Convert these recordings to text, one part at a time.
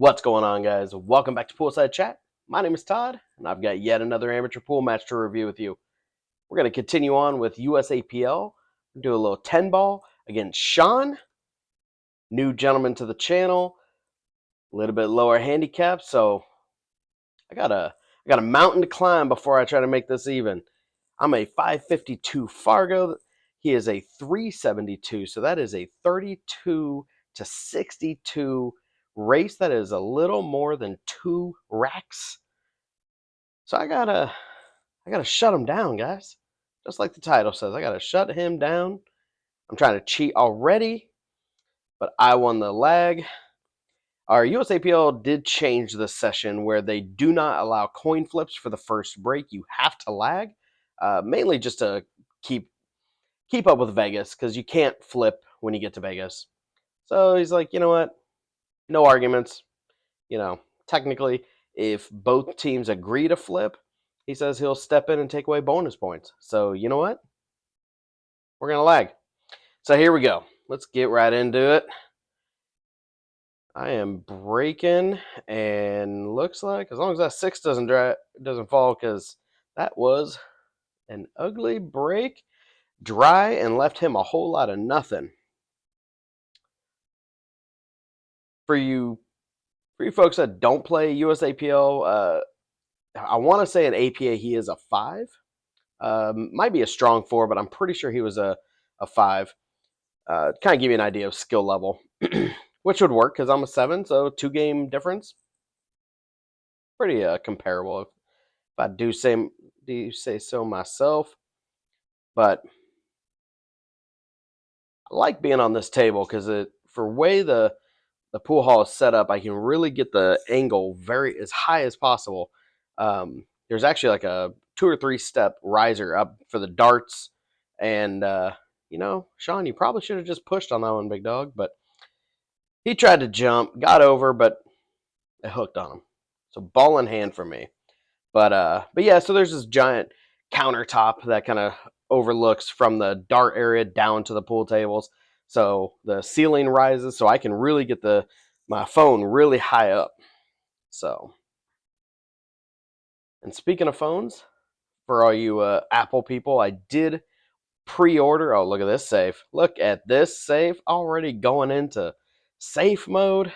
What's going on, guys? Welcome back to Poolside Chat. My name is Todd, and I've got yet another amateur pool match to review with you. We're going to continue on with USAPL. Do a little 10 ball against Sean, new gentleman to the channel, a little bit lower handicap, so I got a mountain to climb before I try to make this even. I'm a 552 Fargo. He is a 372, so that is a 32 to 62 race. That is a little more than 2 racks. So I gotta shut him down, guys. Just like the title says, I gotta shut him down. I'm trying to cheat already, but I won the lag. Our USAPL did change the session where they do not allow coin flips for the first break. You have to lag, mainly just to keep up with Vegas, because you can't flip when you get to Vegas. So he's like, you know what? No arguments. Technically, if both teams agree to flip, he says he'll step in and take away bonus points. So you know what? We're going to lag. So here we go. Let's get right into it. I am breaking, and looks like as long as that 6 doesn't fall, because that was an ugly break. Dry and left him a whole lot of nothing. For you folks that don't play USAPL, I want to say in APA he is a 5. Might be a strong 4, but I'm pretty sure he was a 5. Kind of give you an idea of skill level, which would work because I'm a 7, so 2-game difference. Pretty comparable, if I do say so myself. But I like being on this table because for way the pool hall is set up, I can really get the angle as high as possible. There's actually like a 2 or 3 step riser up for the darts, and Sean, you probably should have just pushed on that one, big dog. But he tried to jump, got over, but it hooked on him. So ball in hand for me. But yeah, so there's this giant countertop that kind of overlooks from the dart area down to the pool tables. So the ceiling rises, so I can really get my phone really high up. So, and speaking of phones, for all you Apple people, I did pre-order. Oh, look at this safe. Look at this safe already going into safe mode.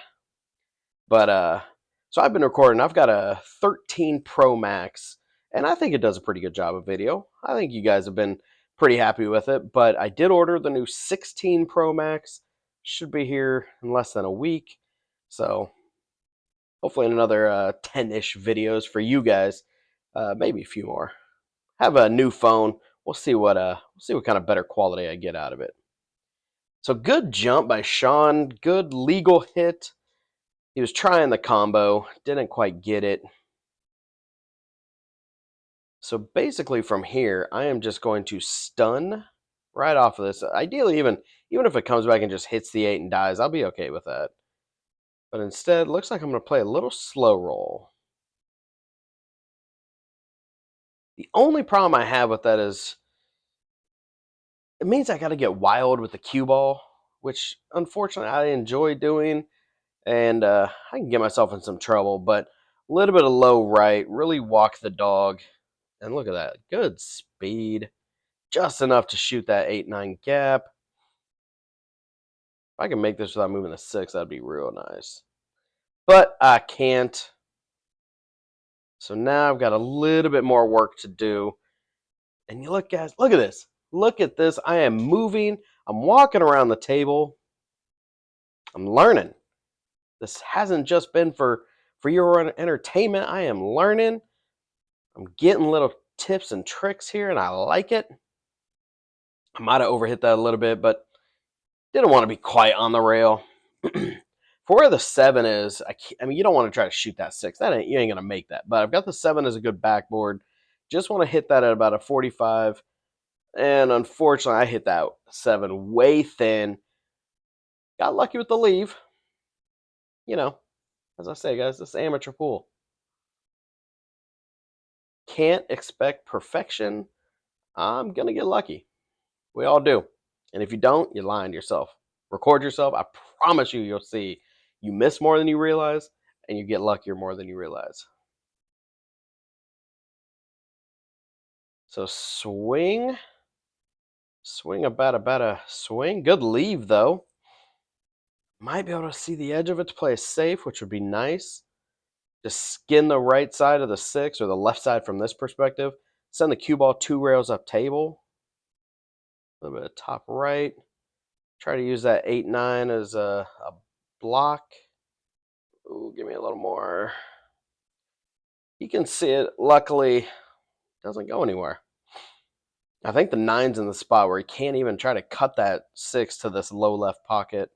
But so I've been recording. I've got a 13 Pro Max, and I think it does a pretty good job of video. I think you guys have been pretty happy with it. But I did order the new 16 Pro Max. Should be here in less than a week. So hopefully in another 10-ish videos for you guys. Maybe a few more. Have a new phone. We'll see what kind of better quality I get out of it. So good jump by Sean. Good legal hit. He was trying the combo, didn't quite get it. So basically from here, I am just going to stun right off of this. Ideally, even if it comes back and just hits the 8 and dies, I'll be okay with that. But instead, looks like I'm going to play a little slow roll. The only problem I have with that is it means I got to get wild with the cue ball, which unfortunately I enjoy doing. And I can get myself in some trouble, but a little bit of low right, really walk the dog. And look at that, good speed. Just enough to shoot that 8-9 gap. If I can make this without moving the 6, that'd be real nice. But I can't. So now I've got a little bit more work to do. And you look, guys, look at this. Look at this. I am moving. I'm walking around the table. I'm learning. This hasn't just been for your entertainment. I am learning. I'm getting little tips and tricks here, and I like it. I might have overhit that a little bit, but didn't want to be quite on the rail. For where the 7 is, I mean, you don't want to try to shoot that 6. You ain't going to make that. But I've got the 7 as a good backboard. Just want to hit that at about a 45. And unfortunately, I hit that 7 way thin. Got lucky with the leave. As I say, guys, this is amateur pool. Can't expect perfection. I'm going to get lucky. We all do. And if you don't, you're lying to yourself. Record yourself. I promise you'll see you miss more than you realize, and you get luckier more than you realize. So swing about a swing. Good leave though. Might be able to see the edge of it to play it safe, which would be nice. Just skin the right side of the 6 or the left side from this perspective. Send the cue ball 2 rails up table. A little bit of top right. Try to use that 8-9 as a block. Ooh, give me a little more. You can see it. Luckily, it doesn't go anywhere. I think the 9's in the spot where he can't even try to cut that 6 to this low left pocket.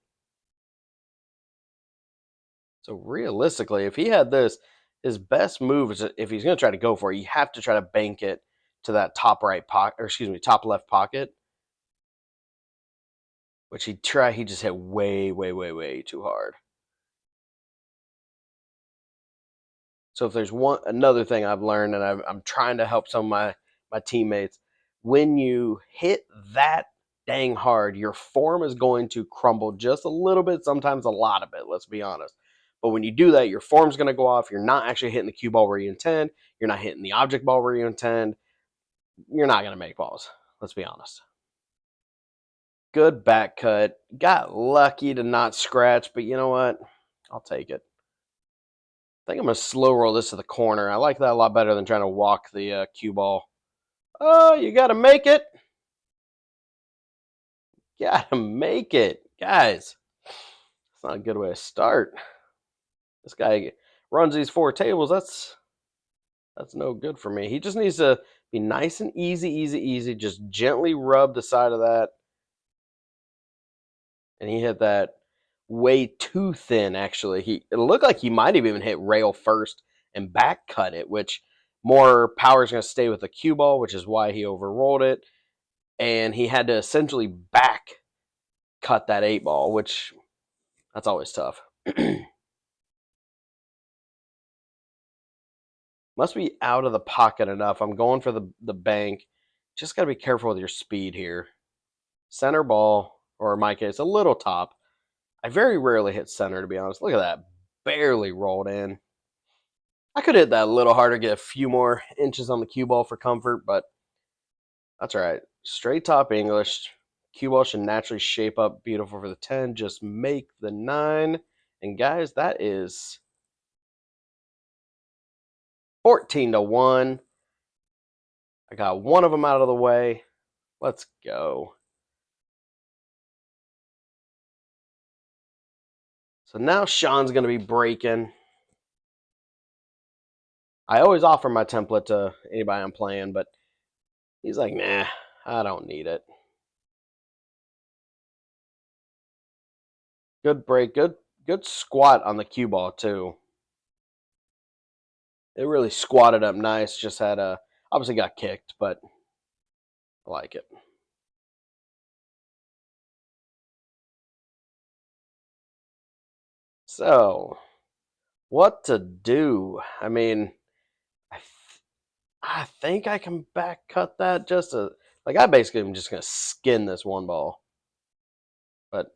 So realistically, if he had this, his best move is if he's going to try to go for it, you have to try to bank it to that top right pocket, or excuse me, top left pocket, which he just hit way too hard. So if there's another thing I've learned, and I'm trying to help some of my teammates, when you hit that dang hard, your form is going to crumble just a little bit, sometimes a lot of it, let's be honest. But when you do that, your form's going to go off. You're not actually hitting the cue ball where you intend. You're not hitting the object ball where you intend. You're not going to make balls. Let's be honest. Good back cut. Got lucky to not scratch, but you know what? I'll take it. I think I'm going to slow roll this to the corner. I like that a lot better than trying to walk the cue ball. Oh, you got to make it. Got to make it. Guys, it's not a good way to start. This guy runs these 4 tables. That's no good for me. He just needs to be nice and easy. Just gently rub the side of that. And he hit that way too thin, actually. It looked like he might have even hit rail first and back cut it, which more power is going to stay with the cue ball, which is why he overrolled it. And he had to essentially back cut that 8 ball, which that's always tough. Must be out of the pocket enough. I'm going for the bank. Just got to be careful with your speed here. Center ball, or in my case, a little top. I very rarely hit center, to be honest. Look at that. Barely rolled in. I could hit that a little harder, get a few more inches on the cue ball for comfort, but that's all right. Straight top English. Cue ball should naturally shape up beautiful for the 10. Just make the 9. And guys, that is 14-1. I got one of them out of the way. Let's go. So now Sean's going to be breaking. I always offer my template to anybody I'm playing, but he's like, nah, I don't need it. Good break. Good squat on the cue ball, too. It really squatted up nice. Just had obviously got kicked, but I like it. So, what to do? I mean, I think I can back cut that just like I basically am just gonna skin this 1 ball. But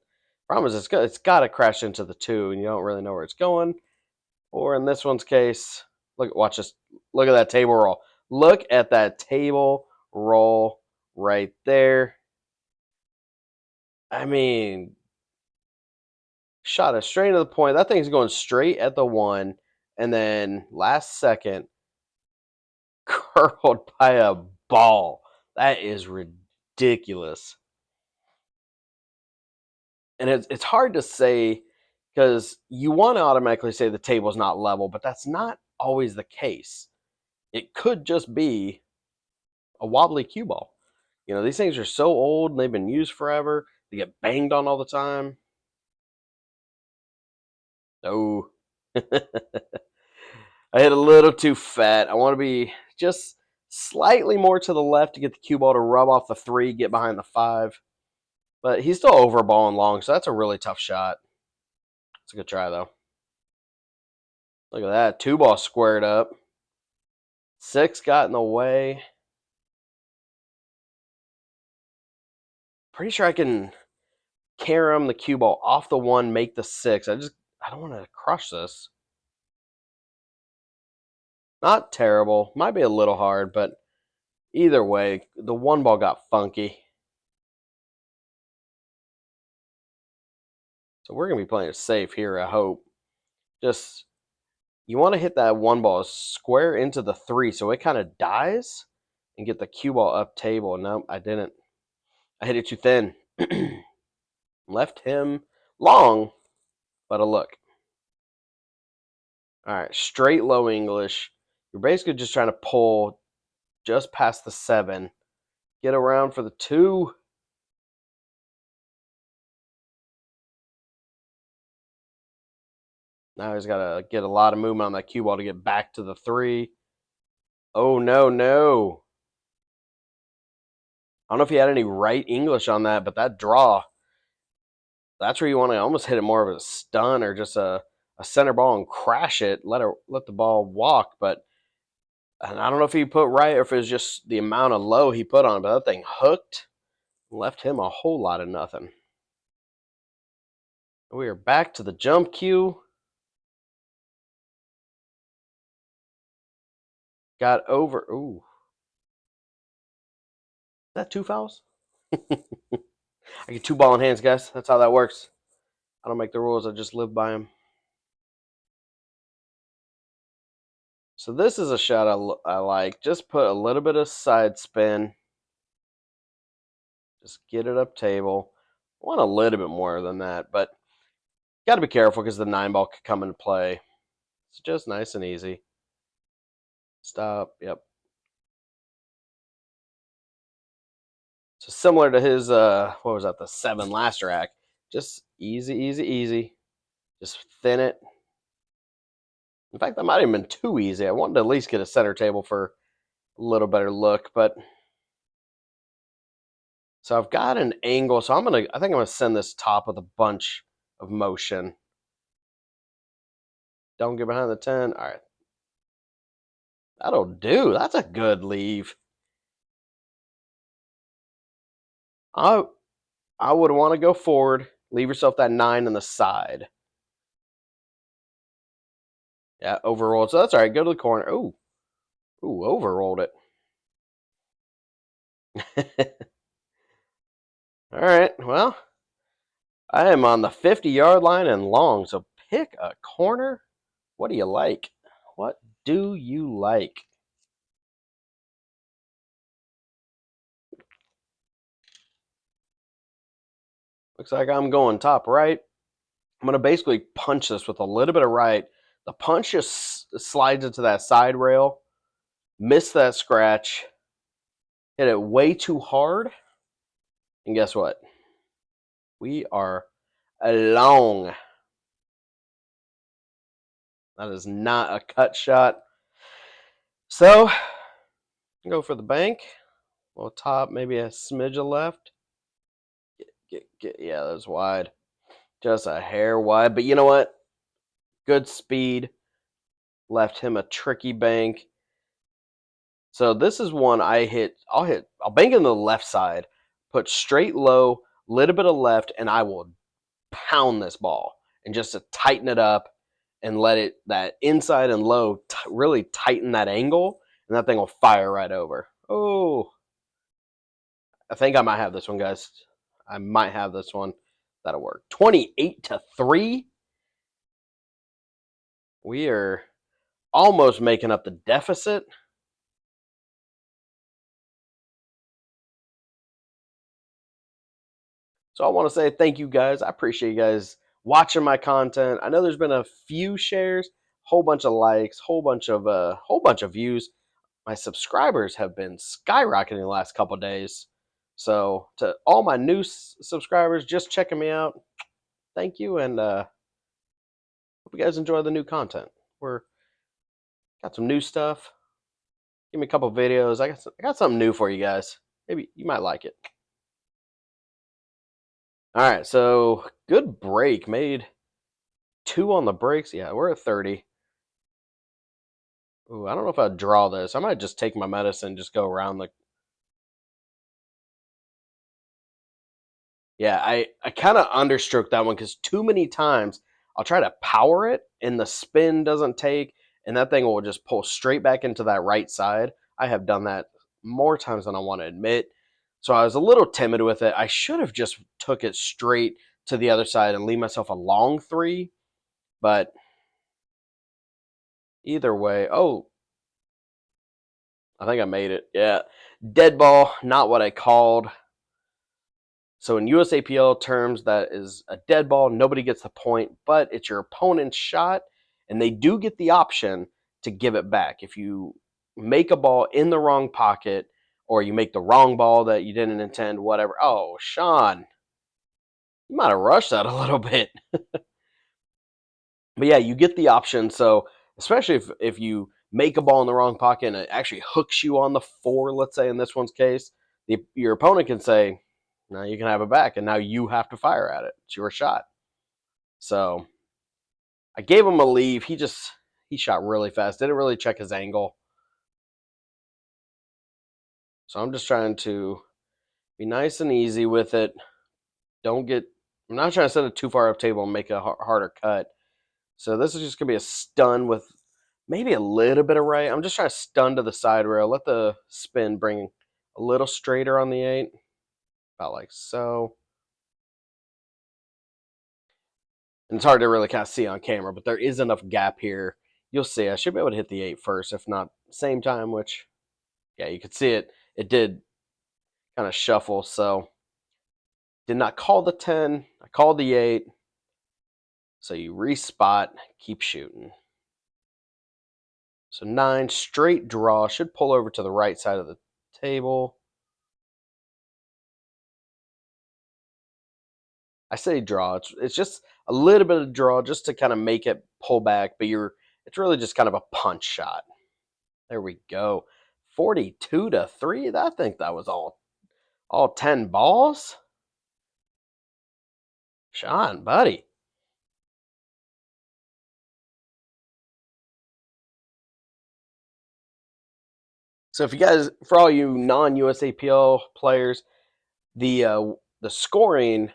problem is it's got to crash into the 2, and you don't really know where it's going. Or in this one's case, watch this. Look at that table roll. Look at that table roll right there. I mean, shot it straight to the point. That thing's going straight at the 1, and then last second, curled by a ball. That is ridiculous. And it's hard to say because you want to automatically say the table's not level, but that's not always the case. It could just be a wobbly cue ball. You know, these things are so old and they've been used forever. They get banged on all the time. Oh. I hit a little too fat. I want to be just slightly more to the left to get the cue ball to rub off the 3, get behind the 5. But he's still overballing long, so that's a really tough shot. It's a good try, though. Look at that. 2 ball squared up. 6 got in the way. Pretty sure I can carry him the cue ball off the 1, make the 6. I don't want to crush this. Not terrible. Might be a little hard, but either way, the one ball got funky. So we're going to be playing it safe here, I hope. Just, you want to hit that one ball square into the 3 so it kind of dies and get the cue ball up table. No, I didn't. I hit it too thin. Left him long, but a look. All right, straight low English. You're basically just trying to pull just past the 7. Get around for the 2. Now he's got to get a lot of movement on that cue ball to get back to the 3. Oh, no, no. I don't know if he had any right English on that, but that draw, that's where you want to almost hit it more of a stun or just a center ball and crash it, let the ball walk. But and I don't know if he put right or if it was just the amount of low he put on it, but that thing hooked, left him a whole lot of nothing. We are back to the jump cue. Got over. Ooh. Is that 2 fouls? I get 2 ball in hands, guys. That's how that works. I don't make the rules. I just live by them. So this is a shot I like. Just put a little bit of side spin. Just get it up table. I want a little bit more than that, but got to be careful because the 9 ball could come into play. It's just nice and easy. Stop. Yep. So similar to his, what was that, the 7 last rack. Just easy, easy, easy. Just thin it. In fact, that might have been too easy. I wanted to at least get a center table for a little better look, but so I've got an angle. So I think I'm gonna send this top with a bunch of motion. Don't get behind the 10. All right. That'll do. That's a good leave. I would want to go forward. Leave yourself that 9 on the side. Yeah, overrolled. So that's all right. Go to the corner. Ooh. Ooh, overrolled it. All right. Well, I am on the 50-yard line and long. So pick a corner. What do you like? What do you like? Looks like I'm going top right. I'm going to basically punch this with a little bit of right. The punch just slides into that side rail. Miss that scratch. Hit it way too hard. And guess what? We are long. That is not a cut shot. So, go for the bank. A little top, maybe a smidge of left. Yeah, that was wide. Just a hair wide. But you know what? Good speed. Left him a tricky bank. So this is one I'll bank in the left side, put straight low, little bit of left, and I will pound this ball and just to tighten it up and let it, that inside and low, really tighten that angle, and that thing will fire right over. Oh, I think I might have this one, guys. I might have this one. That'll work. 28-3. We are almost making up the deficit. So I want to say thank you guys. I appreciate you guys watching my content. I know there's been a few shares, whole bunch of likes, whole bunch of views. My subscribers have been skyrocketing the last couple of days. So to all my new subscribers just checking me out, thank you, and hope you guys enjoy the new content. We're got some new stuff. Give me a couple videos. I got something new for you guys. Maybe you might like it. All right, so good break. Made 2 on the breaks. Yeah, we're at 30. Ooh, I don't know if I'd draw this. I might just take my medicine and just go around the. Yeah, I kind of understroke that one because too many times I'll try to power it and the spin doesn't take, and that thing will just pull straight back into that right side. I have done that more times than I want to admit. So I was a little timid with it. I should have just took it straight to the other side and leave myself a long 3, but either way, oh, I think I made it. Yeah. Dead ball, not what I called. So in USAPL terms, that is a dead ball. Nobody gets the point, but it's your opponent's shot, and they do get the option to give it back. If you make a ball in the wrong pocket, or you make the wrong ball that you didn't intend, whatever. Oh, Sean, you might have rushed that a little bit. But yeah, you get the option. So especially if you make a ball in the wrong pocket and it actually hooks you on the 4, let's say in this one's case, your opponent can say, "No, you can have it back," and now you have to fire at it. It's your shot. So I gave him a leave. He shot really fast. Didn't really check his angle. So I'm just trying to be nice and easy with it. I'm not trying to set it too far up table and make a harder cut. So this is just going to be a stun with maybe a little bit of right. I'm just trying to stun to the side rail. Let the spin bring a little straighter on the 8. About like so. And it's hard to really kind of see on camera, but there is enough gap here. You'll see. I should be able to hit the 8 first, if not same time, which, yeah, you could see it. It did kind of shuffle, so did not call the 10. I called the 8. So you respot, keep shooting. So 9, straight draw. Should pull over to the right side of the table. I say draw. It's just a little bit of draw just to kind of make it pull back, but it's really just kind of a punch shot. There we go. 42-3. I think that was all 10 balls. Sean, buddy. So if you guys, for all you non-USAPL players, the scoring,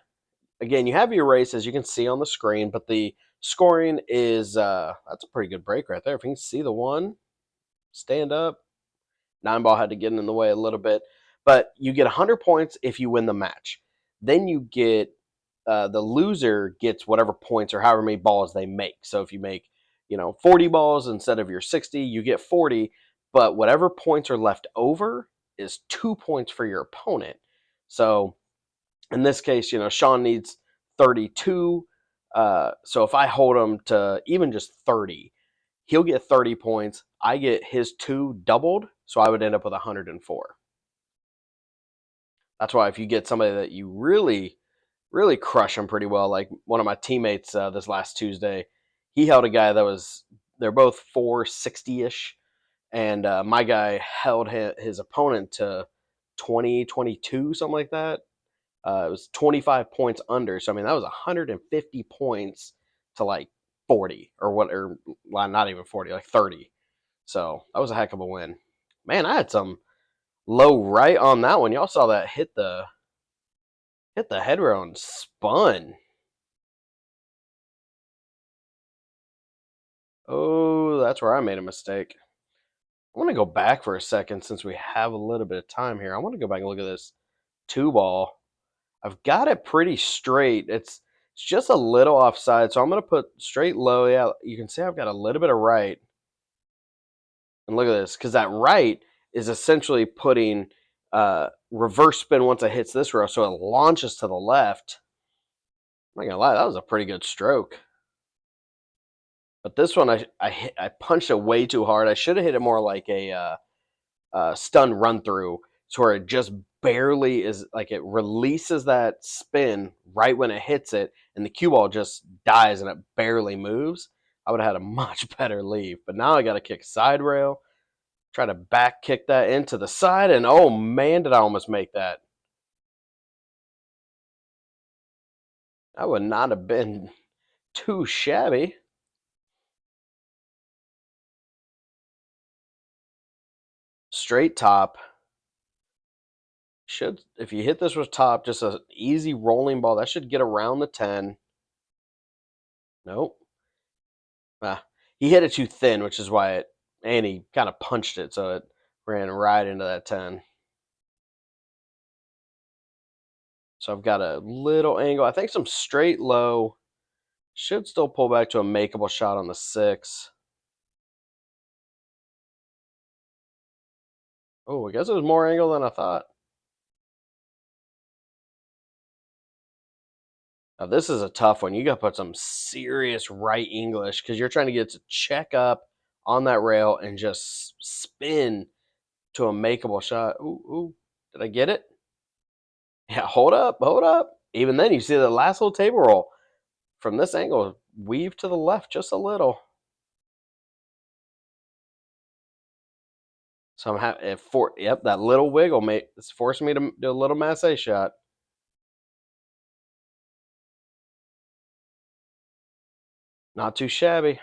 again, you have your races you can see on the screen, but the scoring is that's a pretty good break right there. If you can see the one, stand up. 9 ball had to get in the way a little bit, but you get 100 points if you win the match. Then you get the loser gets whatever points or however many balls they make. So if you make 40 balls instead of your 60, you get 40, but whatever points are left over is 2 points for your opponent. So in this case, Sean needs 32. So if I hold him to even just 30, he'll get 30 points. I get his 2 doubled, so I would end up with 104. That's why if you get somebody that you really, really crush them pretty well, like one of my teammates this last Tuesday, he held a guy they're both 460-ish, and my guy held his opponent to 20, 22, something like that. It was 25 points under. So, I mean, that was 150 points to like 40 or well, not even 40, like 30. So that was a heck of a win. Man, I had some low right on that one. Y'all saw that hit the headrail and spun. Oh, that's where I made a mistake. I want to go back for a second since we have a little bit of time here. I want to go back and look at this 2 ball. I've got it pretty straight. It's just a little offside, so I'm going to put straight low. Yeah, you can see I've got a little bit of right. And look at this, because that right is essentially putting reverse spin once it hits this row, so it launches to the left. I'm not going to lie, that was a pretty good stroke. But this one, I punched it way too hard. I should have hit it more like a stun run through, so where it just barely is, like it releases that spin right when it hits it, and the cue ball just dies and it barely moves. I would have had a much better leave. But now I got to kick side rail, try to back kick that into the side, and oh man, did I almost make that. That would not have been too shabby. Straight top. Should, if you hit this with top, just an easy rolling ball, that should get around the 10. Nope. He hit it too thin, which is why and he kind of punched it, so it ran right into that 10. So I've got a little angle. I think some straight low should still pull back to a makeable shot on the 6. Oh, I guess it was more angle than I thought. Now, this is a tough one. You got to put some serious right English because you're trying to get to check up on that rail and just spin to a makeable shot. Ooh, ooh. Did I get it? Yeah, hold up, hold up. Even then, you see the last little table roll from this angle weave to the left just a little. So I'm yep, that little wiggle it's forcing me to do a little masse shot. Not too shabby.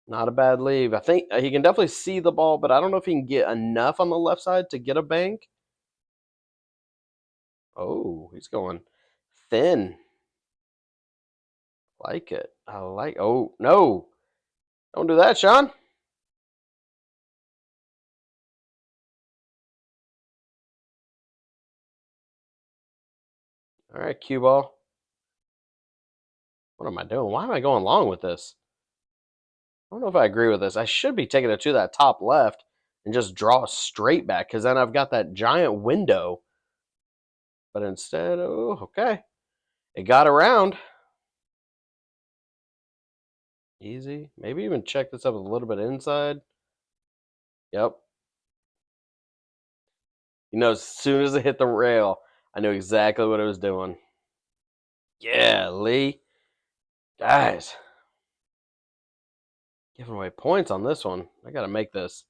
Not a bad leave. I think he can definitely see the ball, but I don't know if he can get enough on the left side to get a bank. Oh, he's going thin. Like it. I like. Oh no! Don't do that, Sean. All right, cue ball. What am I doing? Why am I going long with this? I don't know if I agree with this. I should be taking it to that top left and just draw straight back because then I've got that giant window. But instead, oh, okay. It got around. Easy. Maybe even check this up a little bit inside. Yep. You know, as soon as it hit the rail, I knew exactly what it was doing. Yeah, Lee. Guys. Giving away points on this one. I got to make this.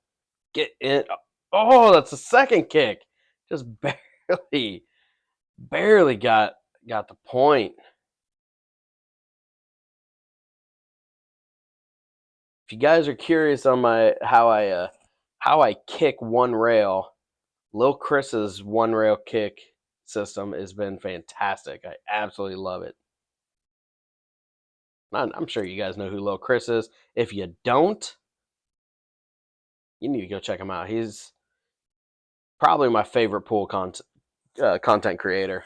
Get in. Oh, that's the second kick. Just barely got the point. If you guys are curious on my how I kick one rail, Lil Chris's one rail kick system has been fantastic. I absolutely love it. I'm sure you guys know who Lil Chris is. If you don't, you need to go check him out. He's probably my favorite pool content creator.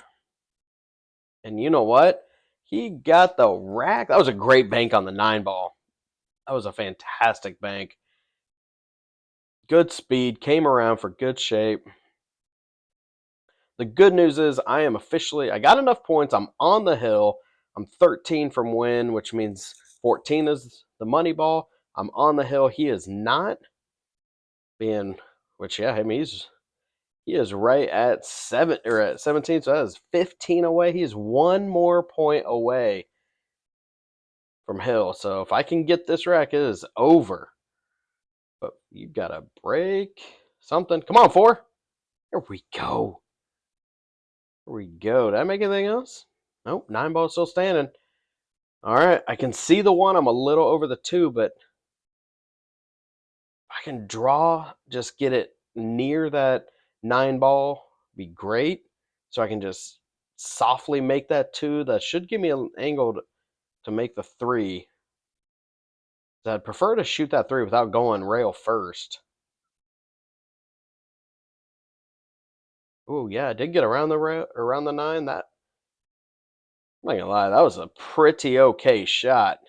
And you know what? He got the rack. That was a great bank on the 9 ball. That was a fantastic bank. Good speed, came around for good shape. The good news is I got enough points. I'm on the hill. I'm 13 from win, which means 14 is the money ball. I'm on the hill. He is not being, which yeah, I mean he is right at 17, so that is 15 away. He is one more point away from hill. So if I can get this rack, it is over. But you gotta break something. Come on, 4. There we go. There we go. Did I make anything else? Nope. 9 ball still standing. All right. I can see the 1. I'm a little over the 2, but if I can just get it near that 9 ball, be great. So I can just softly make that 2. That should give me an angle to make the 3. I'd prefer to shoot that 3 without going rail first. Oh yeah, I did get around around the 9. I'm not gonna lie, that was a pretty okay shot.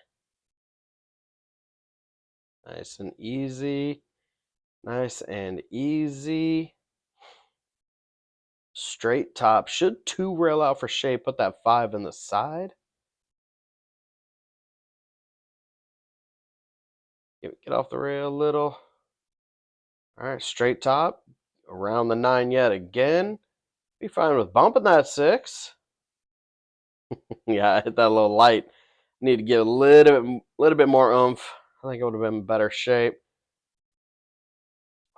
Nice and easy. Nice and easy. Straight top. Should 2 rail out for shape. Put that 5 in the side. Get off the rail a little. All right, straight top. Around the 9 yet again. Be fine with bumping that 6. Yeah, I hit that little light. Need to get a little bit more oomph. I think it would have been better shape.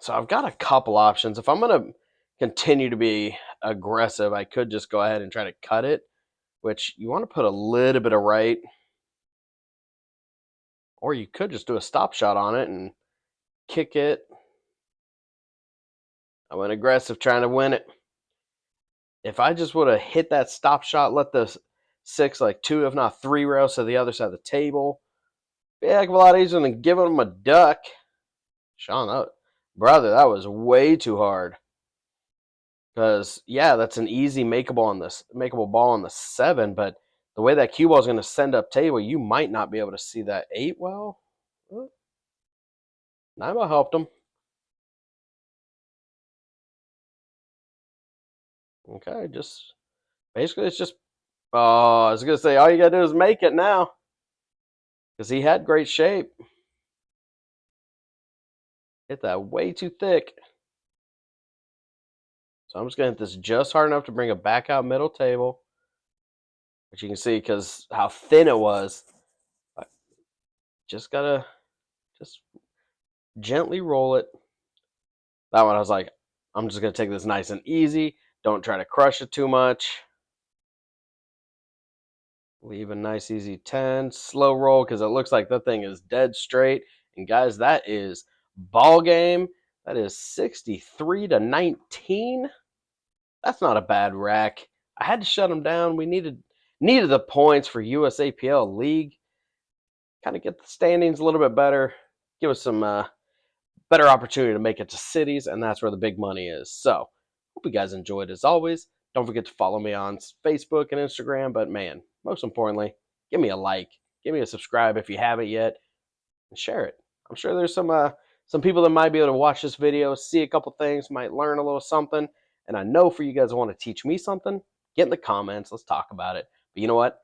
So I've got a couple options. If I'm going to continue to be aggressive, I could just go ahead and try to cut it, which you want to put a little bit of right. Or you could just do a stop shot on it and kick it. I went aggressive trying to win it. If I just would have hit that stop shot, let the 6 like 2, if not 3 rails to the other side of the table, Be a heck of a lot easier than giving him a duck. Sean, brother, that was way too hard. Because yeah, that's an easy makeable ball on the 7, but the way that cue ball is going to send up table, you might not be able to see that 8 well. Naima helped him. Okay, just basically it's just. Oh, I was gonna say all you gotta do is make it now, because he had great shape. Hit that way too thick. So I'm just gonna hit this just hard enough to bring it back out middle table, which you can see because how thin it was. I just gotta just gently roll it. That one I was like, I'm just gonna take this nice and easy. Don't try to crush it too much. Leave a nice easy 10. Slow roll because it looks like that thing is dead straight. And guys, that is ball game. That is 63-19. That's not a bad rack. I had to shut him down. We needed the points for USAPL League. Kind of get the standings a little bit better. Give us some better opportunity to make it to cities, and that's where the big money is. So, hope you guys enjoyed as always. Don't forget to follow me on Facebook and Instagram. But man, most importantly, give me a like, give me a subscribe if you haven't yet, and share it. I'm sure there's some people that might be able to watch this video, see a couple things, might learn a little something. And I know for you guys who want to teach me something, get in the comments. Let's talk about it. But you know what?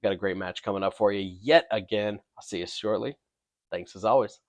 Got a great match coming up for you yet again. I'll see you shortly. Thanks as always.